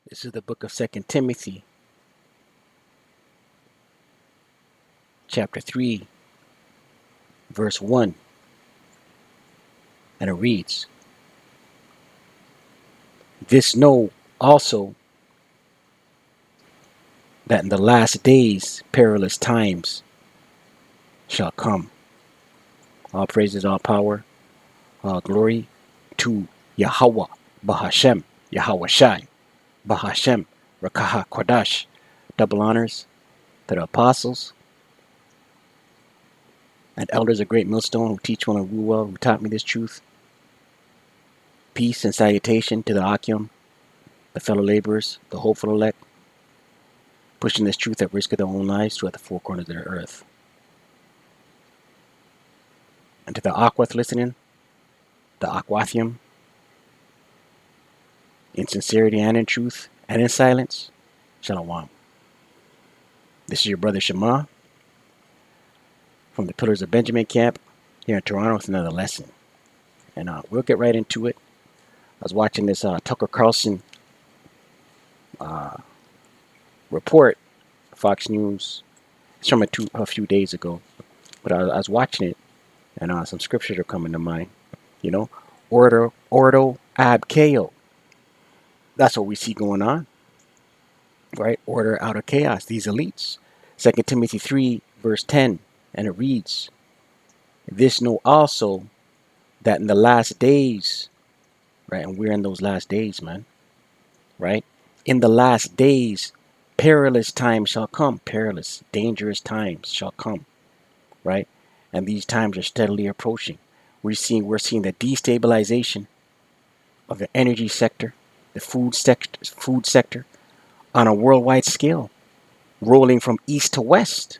This is the book of Second Timothy, chapter 3, verse 1, and it reads, This know also that in the last days perilous times shall come. All praises, all power, all glory to Yahweh, Bahashem, Yahweh Shai, Bahashem, Rakaha Kodash. Double honors to the apostles and elders of Great Millstone who teach well and rule well, who taught me this truth. Peace and salutation to the Akim, the fellow laborers, the hopeful elect, pushing this truth at risk of their own lives throughout the four corners of the earth. And to the Aquath listening, the Aquathium, in sincerity and in truth and in silence, Shalom. This is your brother Shema from the Pillars of Benjamin camp here in Toronto with another lesson. And we'll get right into it. I was watching this Tucker Carlson report, Fox News. It's from a few days ago, but I was watching it, and some scriptures are coming to mind. You know, ordo ab chaos. That's what we see going on, right? Order out of chaos. These elites. 2 Timothy 3, verse 10, and it reads, This know also that in the last days, right? And we're in those last days, man, right? In the last days, perilous times shall come. Perilous, dangerous times shall come, right? And these times are steadily approaching. We're seeing the destabilization of the energy sector, the food sector, on a worldwide scale, rolling from east to west.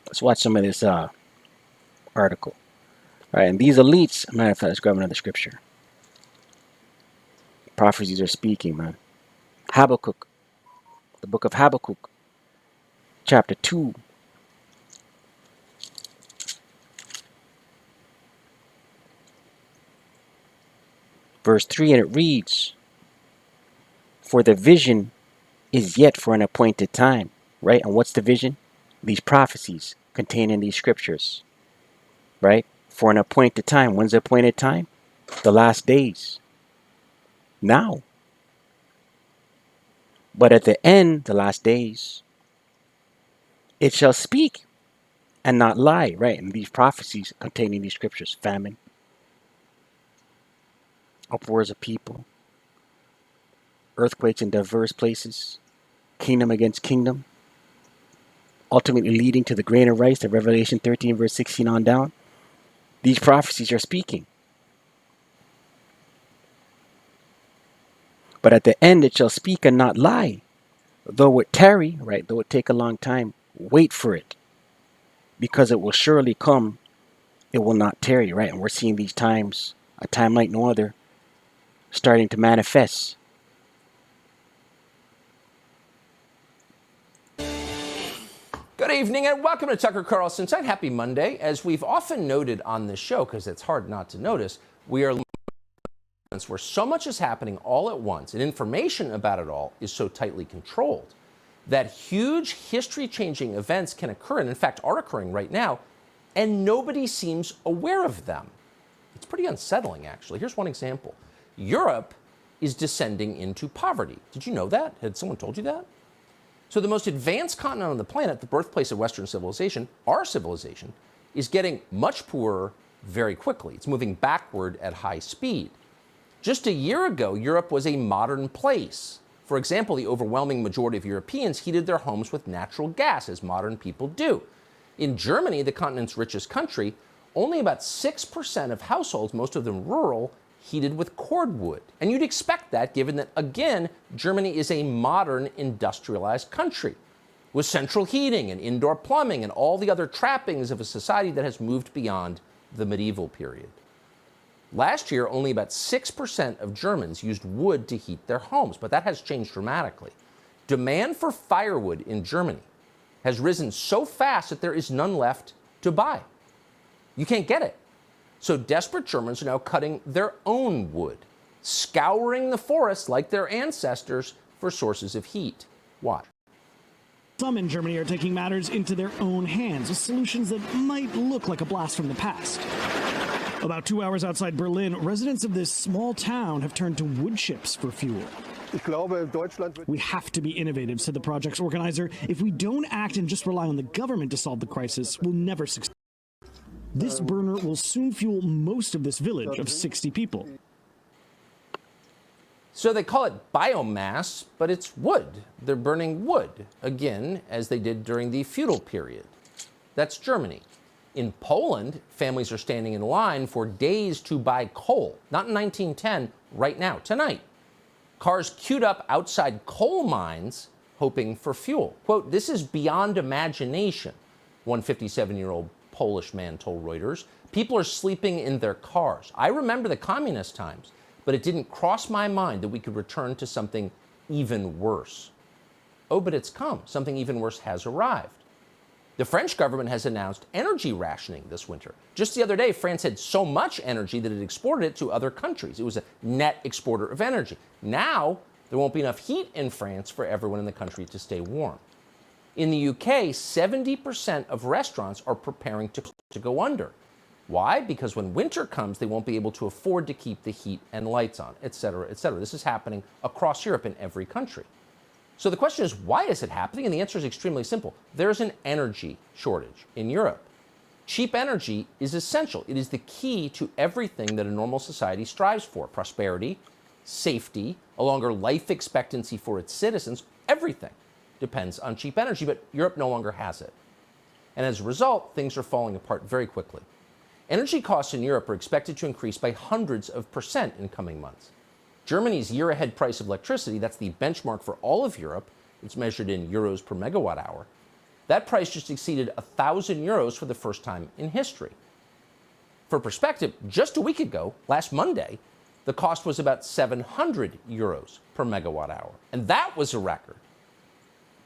Let's watch some of this article. All right, and these elites, matter of fact, let's grab another scripture. Prophecies are speaking, man. Habakkuk, the book of Habakkuk, chapter 2. Verse 3, and it reads, For the vision is yet for an appointed time, right? And what's the vision? These prophecies contained in these scriptures, right? For an appointed time. When's the appointed time? The last days. Now. But at the end, the last days, it shall speak and not lie, right? And these prophecies containing these scriptures, famine, upwards of people, earthquakes in diverse places, kingdom against kingdom, ultimately leading to the grain of rice, the Revelation 13, verse 16 on down. These prophecies are speaking. But at the end it shall speak and not lie. Though it tarry, right, though it take a long time, wait for it. Because it will surely come, it will not tarry, right? And we're seeing these times, a time like no other, starting to manifest. Good evening and welcome to Tucker Carlson's Side. Happy Monday. As we've often noted on this show, because it's hard not to notice, we are where so much is happening all at once and information about it all is so tightly controlled that huge history-changing events can occur, and in fact are occurring right now, and nobody seems aware of them. It's pretty unsettling, actually. Here's one example. Europe is descending into poverty. Did you know that? Had someone told you that? So the most advanced continent on the planet, the birthplace of Western civilization, our civilization, is getting much poorer very quickly. It's moving backward at high speed. Just a year ago, Europe was a modern place. For example, the overwhelming majority of Europeans heated their homes with natural gas, as modern people do. In Germany, the continent's richest country, only about 6% of households, most of them rural, heated with cordwood. And you'd expect that given that, again, Germany is a modern industrialized country with central heating and indoor plumbing and all the other trappings of a society that has moved beyond the medieval period. Last year, only about 6% of Germans used wood to heat their homes, but that has changed dramatically. Demand for firewood in Germany has risen so fast that there is none left to buy. You can't get it. So desperate Germans are now cutting their own wood, scouring the forests like their ancestors for sources of heat. Watch. Some in Germany are taking matters into their own hands with solutions that might look like a blast from the past. About 2 hours outside Berlin, residents of this small town have turned to wood chips for fuel. We have to be innovative, said the project's organizer. If we don't act and just rely on the government to solve the crisis, we'll never succeed. This burner will soon fuel most of this village of 60 people. So they call it biomass, but it's wood. They're burning wood, again, as they did during the feudal period. That's Germany. In Poland, families are standing in line for days to buy coal. Not in 1910, right now, tonight. Cars queued up outside coal mines, hoping for fuel. Quote, "This is beyond imagination," one 57-year-old Polish man told Reuters. "People are sleeping in their cars. I remember the communist times, but it didn't cross my mind that we could return to something even worse." Oh, but it's come. Something even worse has arrived. The French government has announced energy rationing this winter. Just the other day, France had so much energy that it exported it to other countries. It was a net exporter of energy. Now, there won't be enough heat in France for everyone in the country to stay warm. In the UK, 70% of restaurants are preparing to go under. Why? Because when winter comes, they won't be able to afford to keep the heat and lights on, et cetera, et cetera. This is happening across Europe in every country. So the question is, why is it happening? And the answer is extremely simple. There's an energy shortage in Europe. Cheap energy is essential. It is the key to everything that a normal society strives for: prosperity, safety, a longer life expectancy for its citizens. Everything depends on cheap energy, but Europe no longer has it. And as a result, things are falling apart very quickly. Energy costs in Europe are expected to increase by hundreds of percent in coming months. Germany's year-ahead price of electricity, that's the benchmark for all of Europe, it's measured in euros per megawatt hour, that price just exceeded 1,000 euros for the first time in history. For perspective, just a week ago, last Monday, the cost was about 700 euros per megawatt hour, and that was a record.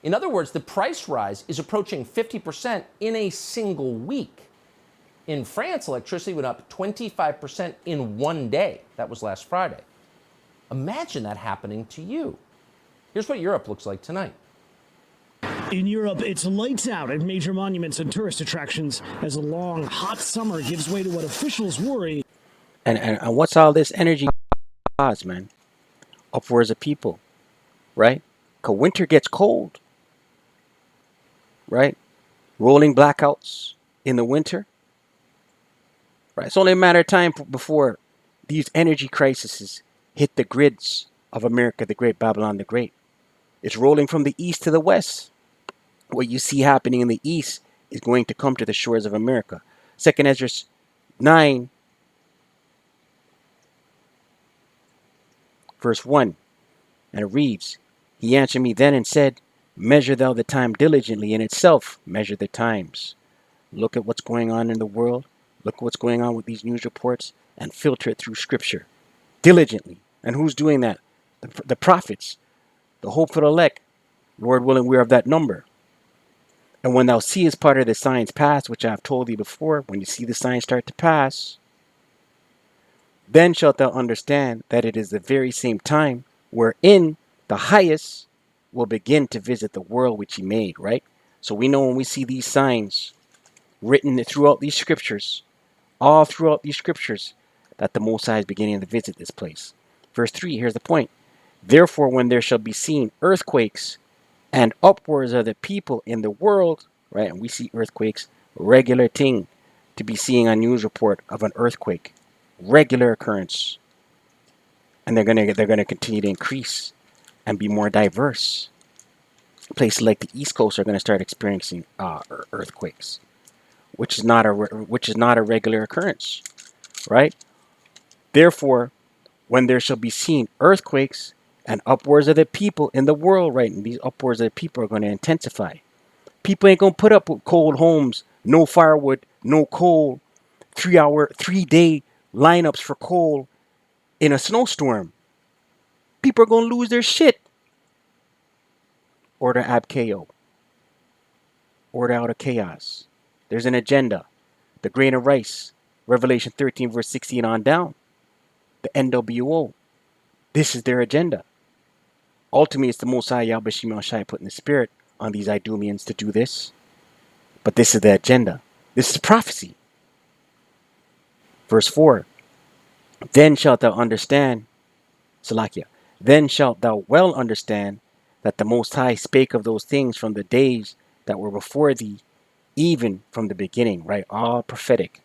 In other words, the price rise is approaching 50% in a single week. In France, electricity went up 25% in one day. That was last Friday. Imagine that happening to you. Here's what Europe looks like tonight. In Europe, it's lights out at major monuments and tourist attractions as a long, hot summer gives way to what officials worry. And what's all this energy cause, man? Upwards of people, right? 'Cause winter gets cold, right? Rolling blackouts in the winter, right? It's only a matter of time before these energy crises hit the grids of America the Great, Babylon the Great. It's rolling from the east to the west. What you see happening in the east is going to come to the shores of America. 2 Ezra 9, verse 1, and it reads, "He answered me then and said, Measure thou the time diligently, in itself measure the times." Look at what's going on in the world. Look at what's going on with these news reports and filter it through Scripture diligently. And who's doing that? The prophets, the hopeful elect. Lord willing, we are of that number. And when thou seest part of the signs pass, which I have told thee before, when you see the signs start to pass, then shalt thou understand that it is the very same time wherein the highest will begin to visit the world which he made, right? So we know when we see these signs written throughout these scriptures, all throughout these scriptures, that the Most High is beginning to visit this place. Verse 3, here's the point. Therefore, when there shall be seen earthquakes and upwards of the people in the world, right? And we see earthquakes, regular thing to be seeing a news report of an earthquake, regular occurrence. And they're gonna continue to increase and be more diverse. Places like the East Coast are going to start experiencing earthquakes, which is not a regular occurrence, right? Therefore, when there shall be seen earthquakes and upwards of the people in the world, right? And these upwards of the people are going to intensify. People ain't going to put up with cold homes, no firewood, no coal, 3-day lineups for coal in a snowstorm. People are going to lose their shit. Order Abkeo. Order out of chaos. There's an agenda. The grain of rice, Revelation 13, verse 16 on down. The NWO. This is their agenda. Ultimately, it's the Most High Yahweh Shimon Shai putting the spirit on these Idumeans to do this. But this is the agenda. This is prophecy. Verse 4. Then shalt thou understand, Salakia, then shalt thou well understand that the Most High spake of those things from the days that were before thee, even from the beginning, right? All prophetic.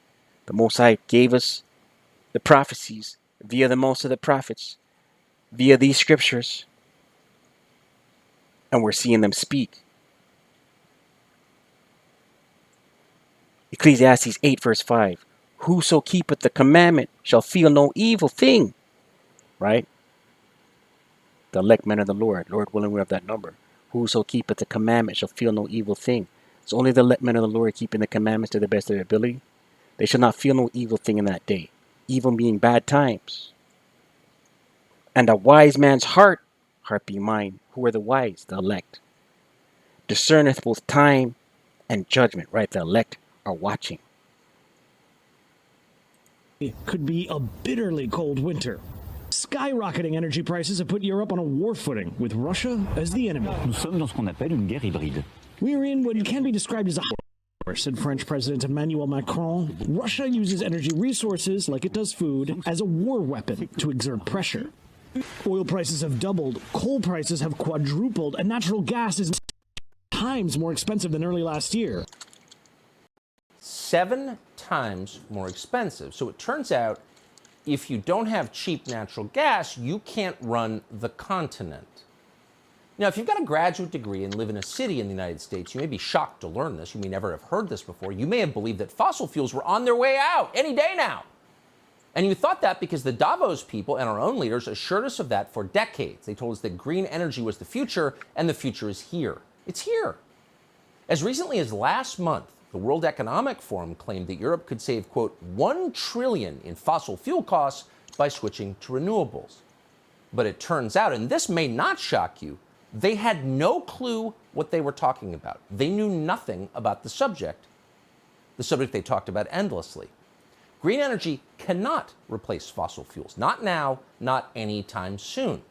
The Most High gave us the prophecies via the most of the prophets, via these scriptures, and we're seeing them speak. Ecclesiastes 8, verse 5. Whoso keepeth the commandment shall feel no evil thing. Right? The elect men of the Lord. Lord willing, we have that number. Whoso keepeth the commandment shall feel no evil thing. It's only the elect men of the Lord keeping the commandments to the best of their ability. They shall not feel no evil thing in that day. Evil being bad times. And a wise man's heart being mine. Who are the wise? The elect. Discerneth both time and judgment. Right? The elect are watching. It could be a bitterly cold winter. Skyrocketing energy prices have put Europe on a war footing, with Russia as the enemy. Nous sommes dans ce qu'on appelle une guerre hybride. We are in what can be described as a war, said French President Emmanuel Macron. Russia uses energy resources, like it does food, as a war weapon to exert pressure. Oil prices have doubled, coal prices have quadrupled, and natural gas is times more expensive than early last year. 7 times more expensive. So it turns out if you don't have cheap natural gas, you can't run the continent. Now, if you've got a graduate degree and live in a city in the United States, you may be shocked to learn this. You may never have heard this before. You may have believed that fossil fuels were on their way out any day now. And you thought that because the Davos people and our own leaders assured us of that for decades. They told us that green energy was the future, and the future is here. It's here. As recently as last month, the World Economic Forum claimed that Europe could save, quote, $1 trillion in fossil fuel costs by switching to renewables. But it turns out, and this may not shock you, they had no clue what they were talking about. They knew nothing about the subject they talked about endlessly. Green energy cannot replace fossil fuels. Not now, not anytime soon.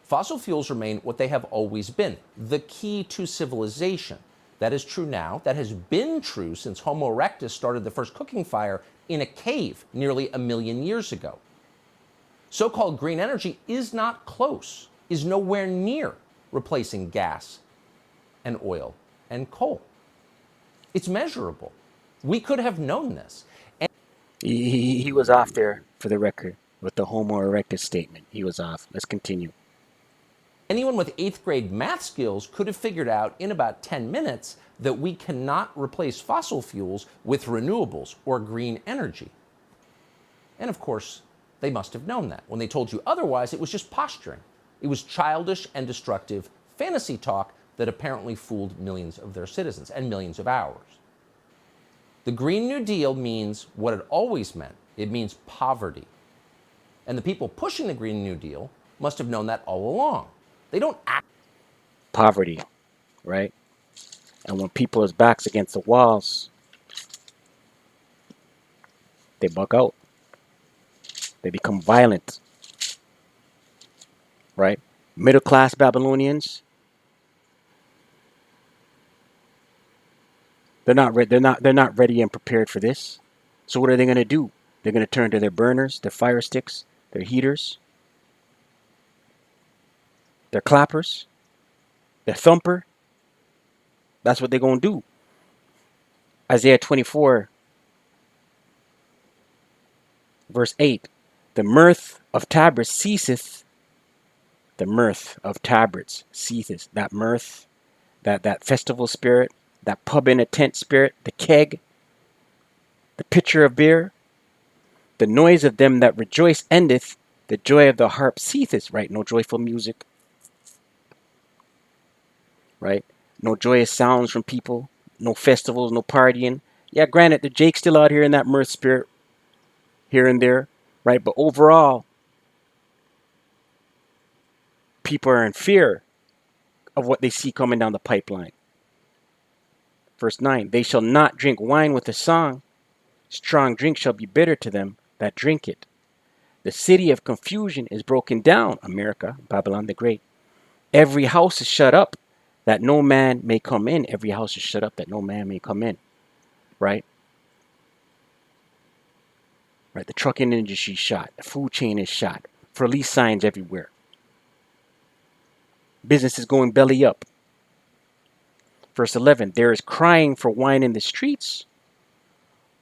Fossil fuels remain what they have always been, the key to civilization. That is true now. That has been true since Homo erectus started the first cooking fire in a cave nearly 1 million years ago. So-called green energy is not close, is nowhere near replacing gas and oil and coal. It's measurable. We could have known this. He was off there, for the record, with the Homo erectus statement. He was off. Let's continue. Anyone with 8th grade math skills could have figured out in about 10 minutes that we cannot replace fossil fuels with renewables or green energy. And of course, they must have known that. When they told you otherwise, it was just posturing. It was childish and destructive fantasy talk that apparently fooled millions of their citizens and millions of ours. The Green New Deal means what it always meant. It means poverty. And the people pushing the Green New Deal must have known that all along. They don't act. Poverty, right? And when people is backs against the walls, they bug out. They become violent, right? Middle class Babylonians, they're not ready and prepared for this. So what are they going to do? They're going to turn to their burners, their fire sticks, their heaters, their clappers, their thumper. That's what they're going to do. Isaiah 24, verse 8. The mirth of tabrets ceaseth. The mirth of tabrets ceaseth. That mirth, that festival spirit, that pub in a tent spirit, the keg, the pitcher of beer, the noise of them that rejoice endeth. The joy of the harp ceaseth, right? No joyful music, right? No joyous sounds from people, no festivals, no partying. Yeah, granted, the Jake's still out here in that mirth spirit here and there, right? But overall, people are in fear of what they see coming down the pipeline. Verse 9, they shall not drink wine with a song, Strong drink shall be bitter to them that drink it. The city of confusion is broken down, America, Babylon the Great. Every house is shut up that no man may come in. Every house is shut up that no man may come in. Right? Right. The trucking industry is shot. The food chain is shot. For lease signs everywhere. Business is going belly up. Verse 11. There is crying for wine in the streets.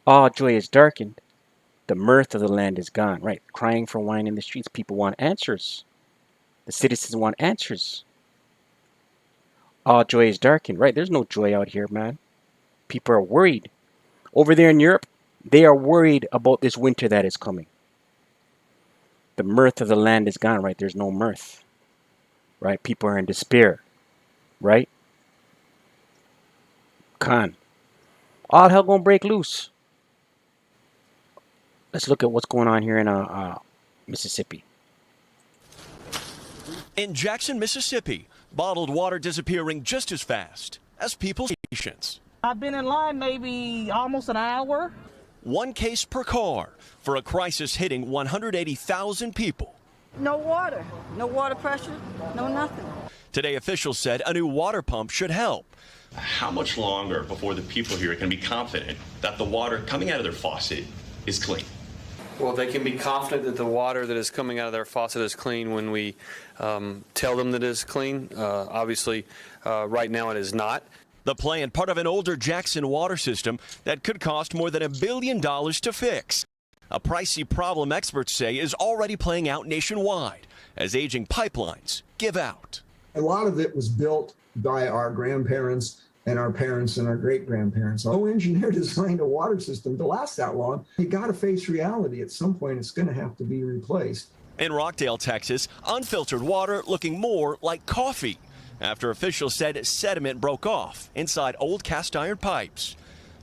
All joy is darkened. The mirth of the land is gone. Right. Crying for wine in the streets. People want answers. The citizens want answers. All joy is darkened. Right. There's no joy out here, man. People are worried. Over there in Europe, they are worried about this winter that is coming. The mirth of the land is gone. Right. There's no mirth. Right. People are in despair. Right. Khan. All hell gonna break loose. Let's look at what's going on here in Mississippi. In Jackson, Mississippi, bottled water disappearing just as fast as people's patience. I've been in line maybe almost an hour. One case per car for a crisis hitting 180,000 people. No water pressure, no nothing. Today, officials said a new water pump should help. How much longer before the people here can be confident that the water coming out of their faucet is clean? Well, they can be confident that the water that is coming out of their faucet is clean when we tell them that it is clean. Obviously, right now it is not. The plant, part of an older Jackson water system that could cost more than $1 billion to fix. A pricey problem experts say is already playing out nationwide as aging pipelines give out. A lot of it was built by our grandparents and our parents and our great-grandparents. No engineer designed a water system to last that long. You got to face reality. At some point, it's going to have to be replaced. In Rockdale, Texas, unfiltered water looking more like coffee after officials said sediment broke off inside old cast iron pipes.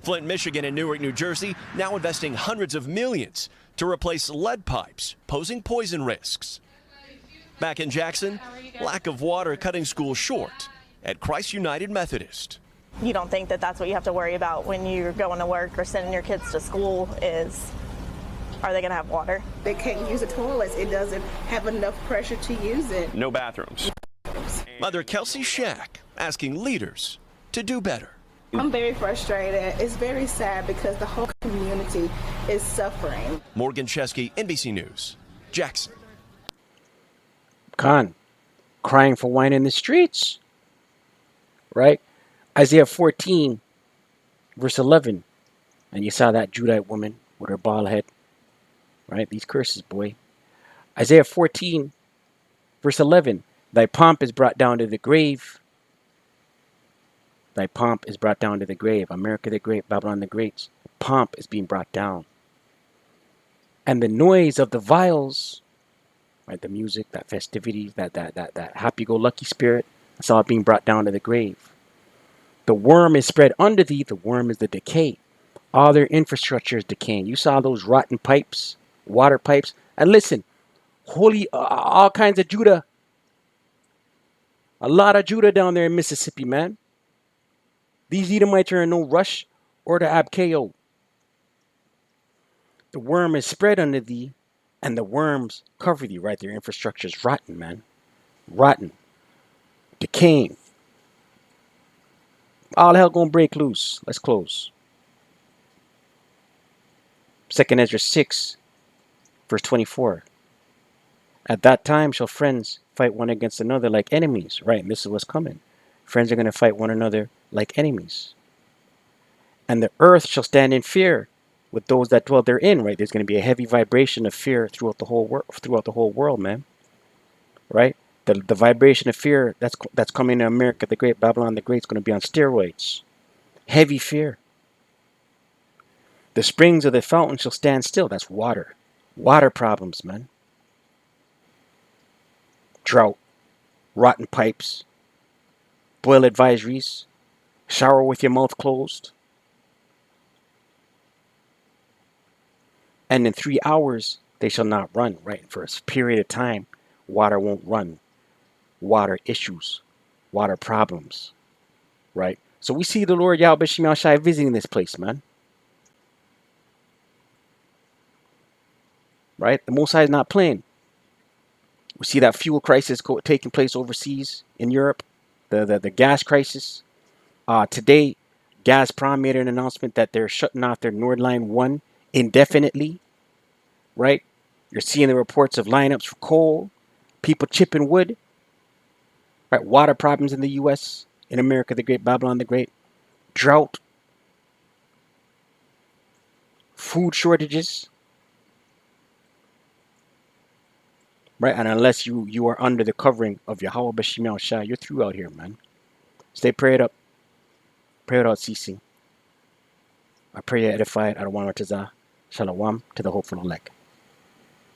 Flint, Michigan, and Newark, New Jersey now investing hundreds of millions to replace lead pipes, posing poison risks. Back in Jackson, lack of water cutting schools short at Christ United Methodist. You don't think that that's what you have to worry about when you're going to work or sending your kids to school is, are they going to have water? They can't use the toilets. It doesn't have enough pressure to use it. No bathrooms. Mother Kelsey Shack asking leaders to do better. I'm very frustrated. It's very sad because the whole community is suffering. Morgan Chesky, NBC News, Jackson. Khan, crying for wine in the streets. Right? Isaiah 14, verse 11. And you saw that Judite woman with her bald head. Right? These curses, boy. Isaiah 14, verse 11. Thy pomp is brought down to the grave. Thy pomp is brought down to the grave. America the Great, Babylon the Great. Pomp is being brought down. And the noise of the viols, right? The music, that festivity, that happy-go-lucky spirit, that's all being brought down to the grave. The worm is spread under thee. The worm is the decay. All their infrastructure is decaying. You saw those rotten pipes, water pipes. And listen, holy, all kinds of Judah. A lot of Judah down there in Mississippi, man. These Edomites are in no rush or to Abkeo. The worm is spread under thee, and the worms cover thee, right? Their infrastructure is rotten, man. Rotten. Decaying. All hell gonna break loose. Let's close. 2nd Ezra 6, verse 24. At that time shall friends fight one against another like enemies. Right, and this is what's coming. Friends are going to fight one another like enemies. And the earth shall stand in fear with those that dwell therein. Right, there's going to be a heavy vibration of fear throughout the whole world, man. Right, the vibration of fear that's coming to America the Great, Babylon the Great, is going to be on steroids. Heavy fear. The springs of the fountain shall stand still. That's water. Water problems, man. Drought, rotten pipes, boil advisories, shower with your mouth closed. And in 3 hours, they shall not run, right? For a period of time, water won't run. Water issues, water problems, right? So we see the Lord Yahweh Shai visiting this place, man. right? The Most High is not playing. We see that fuel crisis taking place overseas in Europe, the gas crisis. Today, Gazprom made an announcement that they're shutting off their Nordline 1 indefinitely, right? You're seeing the reports of lineups for coal, people chipping wood, right? Water problems in the U.S., in America the Great, Babylon the Great, drought, food shortages, right? And unless you are under the covering of Yahweh B'Shem Yahushua, you're through out here, man. Stay prayed up. Pray without ceasing. I pray you're edified. I don't want to Shalom to the hopeful elect.